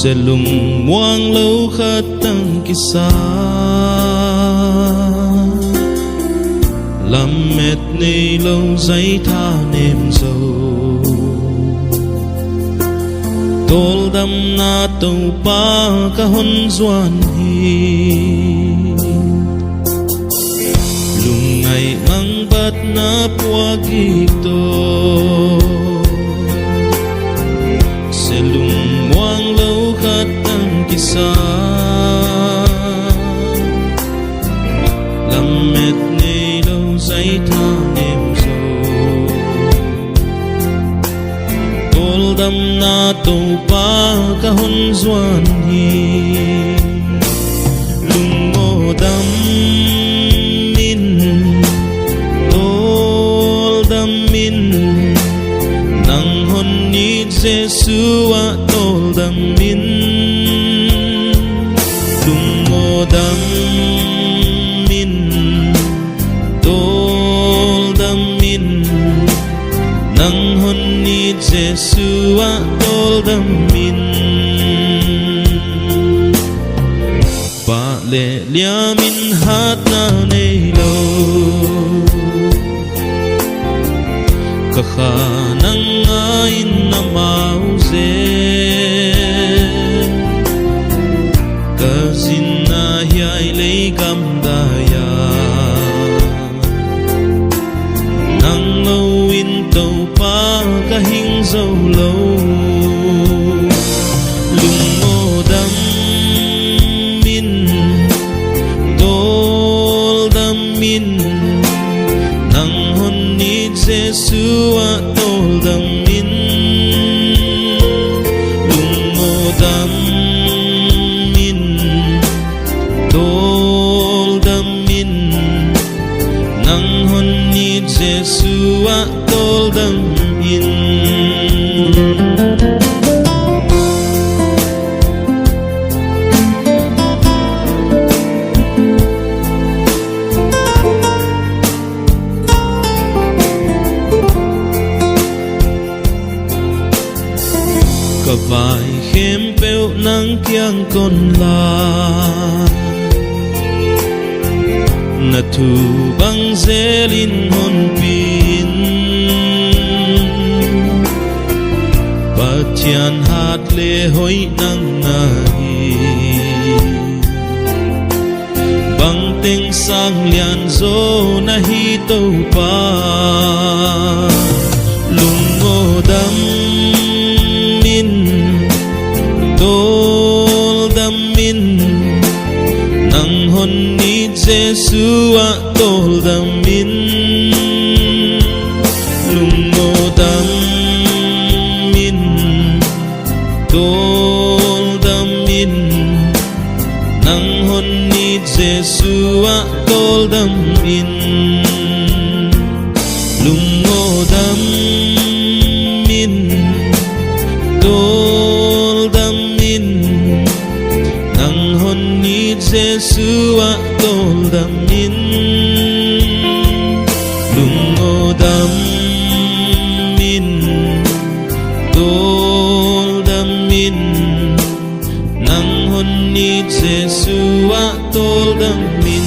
sẽ lùng muang lâu khát tăng kisa làm mệt nay lâu giấy tha nêm dầu tol đam na tàu pa ka hon doan hi lùng ngày mang bát na pua gito sẽ lùng muang lâu khát tăng kisa làm mệt nay lâu giấy tha nêm dầu tol đam na tàu pa ka hon doan hi lùng ngô đam min tol đam min nang hon ni Giêsu a tol đam min lùng ngô đam min tol đam min nang hon ni Giêsu a tol đam min ba lệ lia min hát na nei lo ka kha nang a in na mau ze ka zin na hiai lei kam da ya nang lo in tàu pa ka hing dâu lâu lùng ngô đam min tol đam min nang hon ni Giêsu a tol đam min lùng ngô đam min tol đam min nang hon ni Giêsu a tol đam min ka vai khem peo nang kiang kon la na thu bang zelin hon pin patian hat le hoi nang nahi bang teng sang lian zo na hi tàu pa lùng ngô đam min tol đam min nang hon ni Giêsu a tol đam min lùng ngô đam min tol đam min nang hon ni Giêsu a tol đam min lùng ngô đam min tol đam min nang hon ni Giêsu a tol đam min lùng ngô đam min tol đam min nang hon ni Giêsu a tol đam min